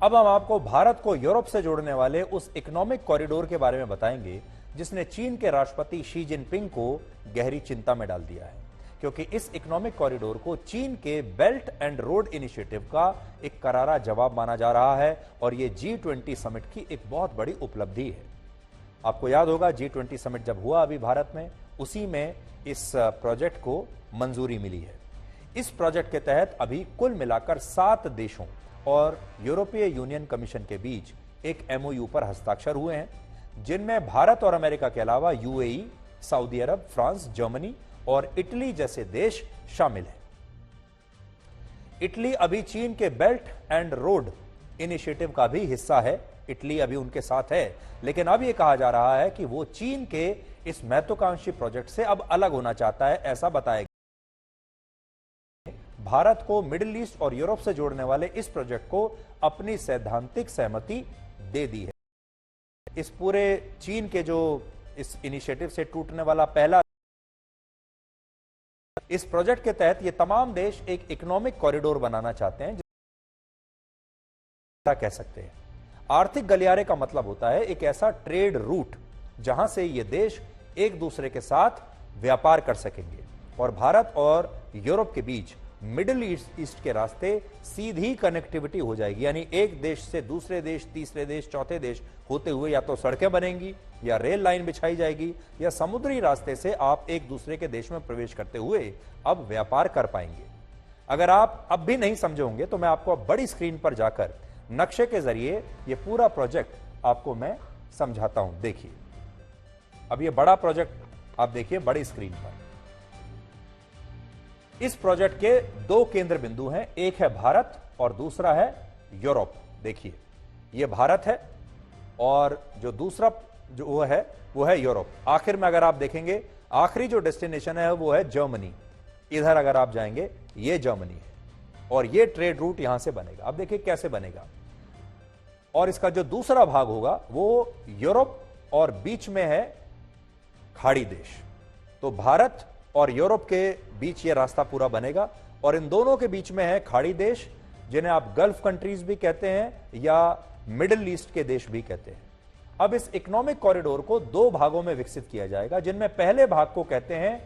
अब हम आपको भारत को यूरोप से जोड़ने वाले उस इकोनॉमिक कॉरिडोर के बारे में बताएंगे जिसने चीन के राष्ट्रपति शी जिनपिंग को गहरी चिंता में डाल दिया है, क्योंकि इस इकोनॉमिक कॉरिडोर को चीन के बेल्ट एंड रोड इनिशिएटिव का एक करारा जवाब माना जा रहा है और यह G20 समिट की एक बहुत बड़ी उपलब्धि है। आपको याद होगा G20 समिट जब हुआ अभी भारत में, उसी में इस प्रोजेक्ट को मंजूरी मिली है। इस प्रोजेक्ट के तहत अभी कुल मिलाकर 7 देशों और यूरोपीय यूनियन कमीशन के बीच एक MOU पर हस्ताक्षर हुए हैं, जिनमें भारत और अमेरिका के अलावा UAE, सऊदी अरब, फ्रांस, जर्मनी और इटली जैसे देश शामिल हैं। इटली अभी चीन के बेल्ट एंड रोड इनिशिएटिव का भी हिस्सा है। इटली अभी उनके साथ है, लेकिन अब यह कहा जा रहा है कि वो चीन के इस महत्वाकांक्षी प्रोजेक्ट से अब अलग होना चाहता है, ऐसा बताया गया। भारत को मिडिल ईस्ट और यूरोप से जोड़ने वाले इस प्रोजेक्ट को अपनी सैद्धांतिक सहमति दे दी है। इस पूरे चीन के जो इस इनिशिएटिव से टूटने वाला पहला, इस प्रोजेक्ट के तहत ये तमाम देश एक इकोनॉमिक कॉरिडोर बनाना चाहते हैं, कह सकते हैं। आर्थिक गलियारे का मतलब होता है एक ऐसा ट्रेड रूट जहां से ये देश एक दूसरे के साथ व्यापार कर सकेंगे और भारत और यूरोप के बीच मिडिल ईस्ट के रास्ते सीधी कनेक्टिविटी हो जाएगी, यानी एक देश से दूसरे देश, तीसरे देश, चौथे देश होते हुए या तो सड़कें बनेंगी या रेल लाइन बिछाई जाएगी या समुद्री रास्ते से आप एक दूसरे के देश में प्रवेश करते हुए अब व्यापार कर पाएंगे। अगर आप अब भी नहीं समझे होंगे तो मैं आपको अब बड़ी स्क्रीन पर जाकर नक्शे के जरिए ये पूरा प्रोजेक्ट आपको मैं समझाता हूं। देखिए, अब ये बड़ा प्रोजेक्ट आप देखिए बड़ी स्क्रीन पर। इस प्रोजेक्ट के 2 केंद्र बिंदु हैं, एक है भारत और दूसरा है यूरोप। देखिए, ये भारत है और जो दूसरा जो है वो है यूरोप। आखिर में अगर आप देखेंगे आखिरी जो डेस्टिनेशन है वो है जर्मनी। इधर अगर आप जाएंगे ये जर्मनी है और ये ट्रेड रूट यहां से बनेगा। अब देखिए कैसे बनेगा, और इसका जो दूसरा भाग होगा वो यूरोप और बीच में है खाड़ी देश। तो भारत और यूरोप के बीच ये रास्ता पूरा बनेगा और इन दोनों के बीच में है खाड़ी देश, जिन्हें आप गल्फ कंट्रीज भी कहते हैं या मिडिल ईस्ट के देश भी कहते हैं। अब इस इकोनॉमिक कॉरिडोर को 2 भागों में विकसित किया जाएगा, जिनमें पहले भाग को कहते हैं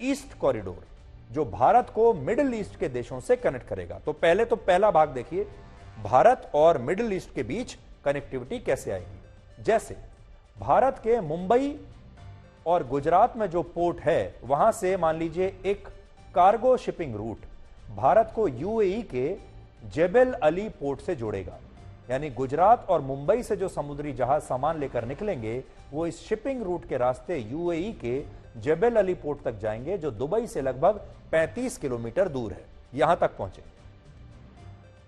ईस्ट कॉरिडोर, जो भारत को मिडिल ईस्ट के देशों से कनेक्ट करेगा। तो पहले तो पहला भाग देखिए, भारत और मिडिल ईस्ट के बीच कनेक्टिविटी कैसे आएगी। जैसे भारत के मुंबई और गुजरात में जो पोर्ट है वहां से मान लीजिए एक कार्गो शिपिंग रूट भारत को UAE के जेबल अली पोर्ट से जोड़ेगा, यानी गुजरात और मुंबई से जो समुद्री जहाज सामान लेकर निकलेंगे वो इस शिपिंग रूट के रास्ते UAE के जेबल अली पोर्ट तक जाएंगे, जो दुबई से लगभग 35 किलोमीटर दूर है, यहां तक पहुंचे।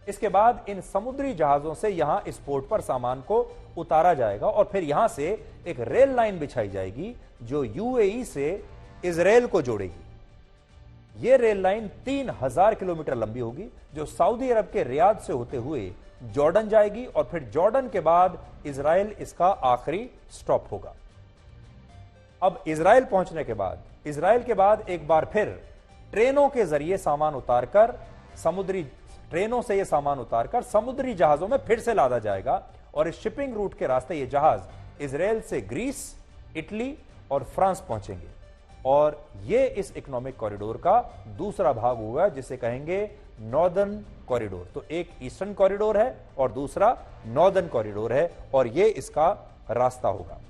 इसके बाद इन समुद्री जहाजों से यहां इस पोर्ट पर सामान को उतारा जाएगा और फिर यहां से एक रेल लाइन बिछाई जाएगी जो UAE से इजराइल को जोड़ेगी। यह रेल लाइन 3000 किलोमीटर लंबी होगी, जो सऊदी अरब के रियाद से होते हुए जॉर्डन जाएगी और फिर जॉर्डन के बाद इजराइल इसका आखिरी स्टॉप होगा। अब इजराइल पहुंचने के बाद, इजराइल के बाद एक बार फिर ट्रेनों के जरिए सामान उतारकर ट्रेनों से यह सामान उतारकर समुद्री जहाजों में फिर से लादा जाएगा और इस शिपिंग रूट के रास्ते ये जहाज इजराइल से ग्रीस, इटली और फ्रांस पहुंचेंगे और ये इस इकोनॉमिक कॉरिडोर का दूसरा भाग होगा, जिसे कहेंगे नॉर्दर्न कॉरिडोर। तो एक ईस्टर्न कॉरिडोर है और दूसरा नॉर्दर्न कॉरिडोर है और ये इसका रास्ता होगा।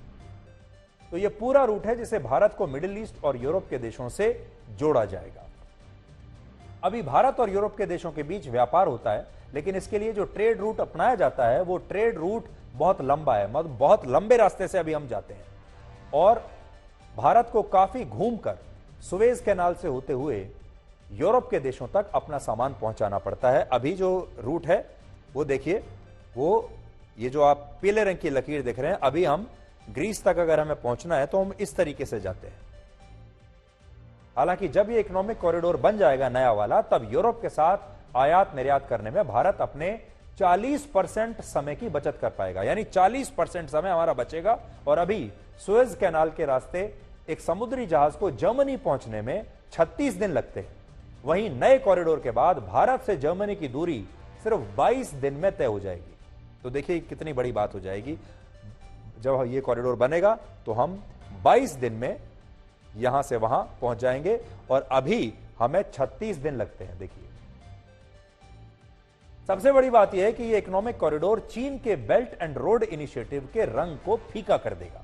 तो ये पूरा रूट है जिसे भारत को मिडिल ईस्ट और यूरोप के देशों से जोड़ा जाएगा। अभी भारत और यूरोप के देशों के बीच व्यापार होता है, लेकिन इसके लिए जो ट्रेड रूट अपनाया जाता है वो ट्रेड रूट बहुत लंबा है, मतलब बहुत लंबे रास्ते से अभी हम जाते हैं और भारत को काफी घूमकर सुएज कैनाल से होते हुए यूरोप के देशों तक अपना सामान पहुंचाना पड़ता है। अभी जो रूट है वो देखिए, वो ये जो आप पीले रंग की लकीर देख रहे हैं, अभी हम ग्रीस तक अगर हमें पहुंचना है तो हम इस तरीके से जाते हैं। हालांकि जब ये इकोनॉमिक कॉरिडोर बन जाएगा नया वाला, तब यूरोप के साथ आयात निर्यात करने में भारत अपने 40% समय की बचत कर पाएगा, यानी 40% समय हमारा बचेगा। और अभी सुएज कैनाल के रास्ते एक समुद्री जहाज को जर्मनी पहुंचने में 36 दिन लगते हैं, वहीं नए कॉरिडोर के बाद भारत से जर्मनी की दूरी सिर्फ 22 दिन में तय हो जाएगी। तो देखिए कितनी बड़ी बात हो जाएगी। जब ये कॉरिडोर बनेगा तो हम 22 दिन में यहां से वहां पहुंच जाएंगे, और अभी हमें 36 दिन लगते हैं। देखिए सबसे बड़ी बात यह है कि ये इकोनॉमिक कॉरिडोर चीन के बेल्ट एंड रोड इनिशिएटिव के रंग को फीका कर देगा,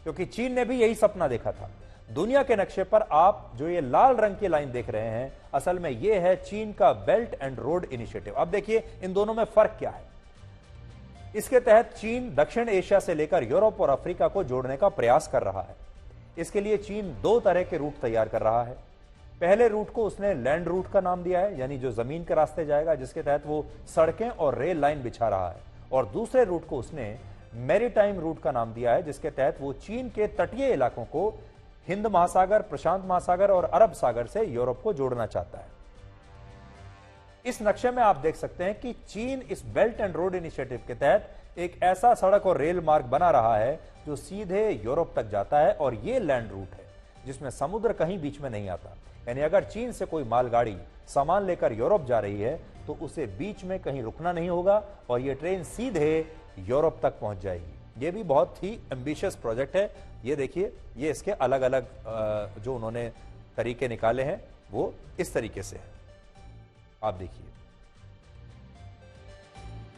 क्योंकि चीन ने भी यही सपना देखा था। दुनिया के नक्शे पर आप जो ये लाल रंग की लाइन देख रहे हैं, असल में ये है चीन का बेल्ट एंड रोड इनिशिएटिव। अब देखिए इन दोनों में फर्क क्या है। इसके तहत चीन दक्षिण एशिया से लेकर यूरोप और अफ्रीका को जोड़ने का प्रयास कर रहा है। इसके लिए चीन 2 तरह के रूट तैयार कर रहा है। पहले रूट को उसने लैंड रूट का नाम दिया है, यानी जो जमीन के रास्ते जाएगा, जिसके तहत वो सड़कें और रेल लाइन बिछा रहा है। और दूसरे रूट को उसने मैरीटाइम रूट का नाम दिया है, जिसके तहत वो चीन के तटीय इलाकों को हिंद महासागर, प्रशांत महासागर और अरब सागर से यूरोप को जोड़ना चाहता है। इस नक्शे में आप देख सकते हैं कि चीन इस बेल्ट एंड रोड इनिशिएटिव के तहत एक ऐसा सड़क और रेल मार्ग बना रहा है जो सीधे यूरोप तक जाता है, और यह लैंड रूट है जिसमें समुद्र कहीं बीच में नहीं आता। यानी अगर चीन से कोई मालगाड़ी सामान लेकर यूरोप जा रही है तो उसे बीच में कहीं रुकना नहीं होगा, और यह ट्रेन सीधे यूरोप तक पहुंच जाएगी। यह भी बहुत ही एम्बिशियस प्रोजेक्ट है। ये देखिए, ये इसके अलग अलग जो उन्होंने तरीके निकाले हैं वो इस तरीके से है, आप देखिए।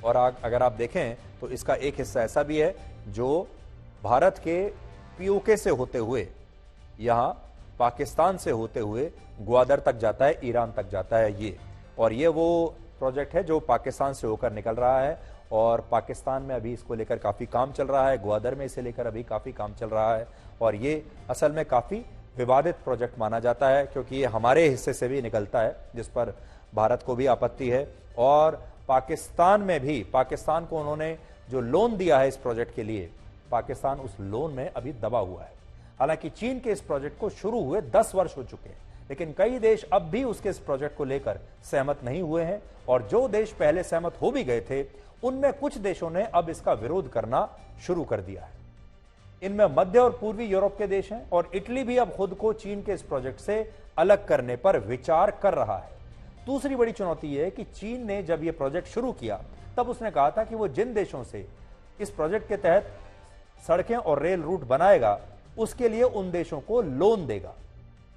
और अगर आप देखें तो इसका एक हिस्सा ऐसा भी है जो भारत के पीओके से होते हुए, यहां पाकिस्तान से होते हुए ग्वादर तक जाता है, ईरान तक जाता है ये। और ये वो प्रोजेक्ट है जो पाकिस्तान से होकर निकल रहा है, और पाकिस्तान में अभी इसको लेकर काफी काम चल रहा है, ग्वादर में इसे लेकर अभी काफी काम चल रहा है। और ये असल में काफी विवादित प्रोजेक्ट माना जाता है, क्योंकि ये हमारे हिस्से से भी निकलता है, जिस पर भारत को भी आपत्ति है। और पाकिस्तान में भी, पाकिस्तान को उन्होंने जो लोन दिया है इस प्रोजेक्ट के लिए, पाकिस्तान उस लोन में अभी दबा हुआ है। हालांकि चीन के इस प्रोजेक्ट को शुरू हुए 10 वर्ष हो चुके हैं, लेकिन कई देश अब भी उसके इस प्रोजेक्ट को लेकर सहमत नहीं हुए हैं। और जो देश पहले सहमत हो भी गए थे, उनमें कुछ देशों ने अब इसका विरोध करना शुरू कर दिया है। इनमें मध्य और पूर्वी यूरोप के देश हैं, और इटली भी अब खुद को चीन के इस प्रोजेक्ट से अलग करने पर विचार कर रहा है। दूसरी बड़ी चुनौती यह है कि चीन ने जब यह प्रोजेक्ट शुरू किया तब उसने कहा था कि वो जिन देशों से इस प्रोजेक्ट के तहत सड़कें और रेल रूट बनाएगा, उसके लिए उन देशों को लोन देगा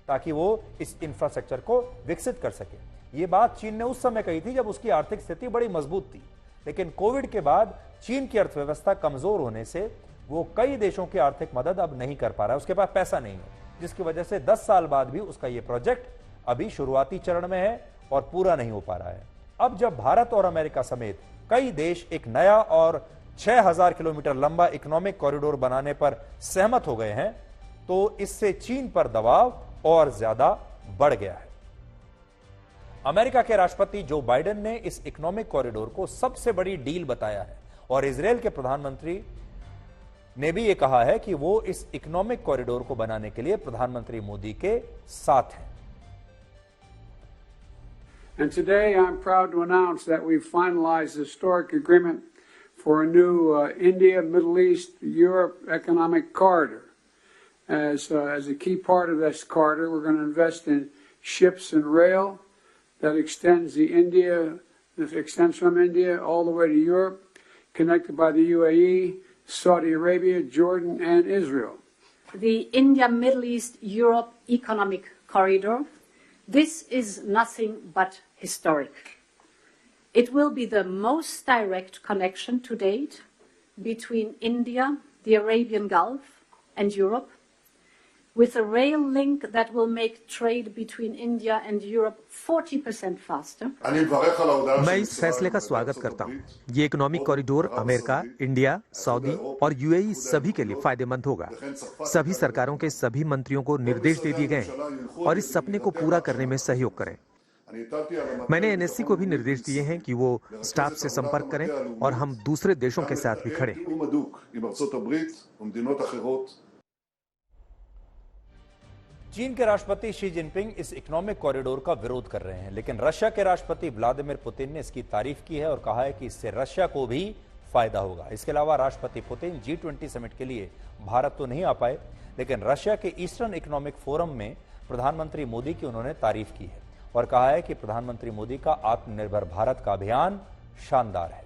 ताकि वो इस इंफ्रास्ट्रक्चर को विकसित कर सके। ये बात चीन ने उस समय कही थी जब उसकी आर्थिक स्थिति बड़ी मजबूत थी, लेकिन कोविड के बाद चीन की अर्थव्यवस्था कमजोर होने से वो कई देशों की आर्थिक मदद अब नहीं कर पा रहा है, उसके पास पैसा नहीं है, जिसकी वजह से 10 साल बाद भी उसका ये प्रोजेक्ट अभी शुरुआती चरण में है और पूरा नहीं हो पा रहा है। अब जब भारत और अमेरिका समेत कई देश एक नया और 6000 किलोमीटर लंबा इकोनॉमिक कॉरिडोर बनाने पर सहमत हो गए हैं, तो इससे चीन पर दबाव और ज्यादा बढ़ गया है। अमेरिका के राष्ट्रपति जो बाइडेन ने इस इकोनॉमिक कॉरिडोर को सबसे बड़ी डील बताया है, और इजरायल के प्रधानमंत्री ने भी यह कहा है कि वो इस इकोनॉमिक कॉरिडोर को बनाने के लिए प्रधानमंत्री मोदी के साथ हैं। And today I'm proud to announce that we've finalized a historic agreement for a new India, Middle East, Europe economic corridor. As a key part of this corridor, we're going to invest in ships and rail that extends from India all the way to Europe, connected by the UAE, Saudi Arabia, Jordan, and Israel. The India, Middle East, Europe economic corridor. This is nothing but historic. It will be the most direct connection to date between India, the Arabian Gulf, and Europe, with a rail link that will make trade between India and Europe 40% faster. मैं इस फैसले का स्वागत करता हूँ। ये economic corridor America, India, Saudi और UAE सभी के लिए फायदेमंद होगा। सभी सरकारों के सभी मंत्रियों को निर्देश दे दिए गए हैं और इस सपने को पूरा करने में सहयोग करें। मैंने एनएससी को भी निर्देश दिए हैं कि वो स्टाफ से संपर्क करें और हम दूसरे देशों के साथ भी खड़े। चीन के राष्ट्रपति शी जिनपिंग इस इकोनॉमिक कॉरिडोर का विरोध कर रहे हैं, लेकिन रशिया के राष्ट्रपति व्लादिमीर पुतिन ने इसकी तारीफ की है और कहा है कि इससे रशिया को भी फायदा होगा। इसके अलावा राष्ट्रपति पुतिन G20 समिट के लिए भारत तो नहीं आ पाए, लेकिन रशिया के ईस्टर्न इकोनॉमिक फोरम में प्रधानमंत्री मोदी की उन्होंने तारीफ की है और कहा है कि प्रधानमंत्री मोदी का आत्मनिर्भर भारत का अभियान शानदार है।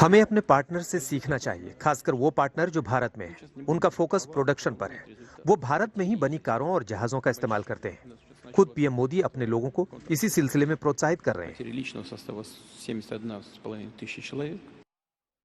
हमें अपने पार्टनर से सीखना चाहिए, खासकर वो पार्टनर जो भारत में है। उनका फोकस प्रोडक्शन पर है। वो भारत में ही बनी कारों और जहाजों का इस्तेमाल करते हैं। खुद पीएम मोदी अपने लोगों को इसी सिलसिले में प्रोत्साहित कर रहे हैं।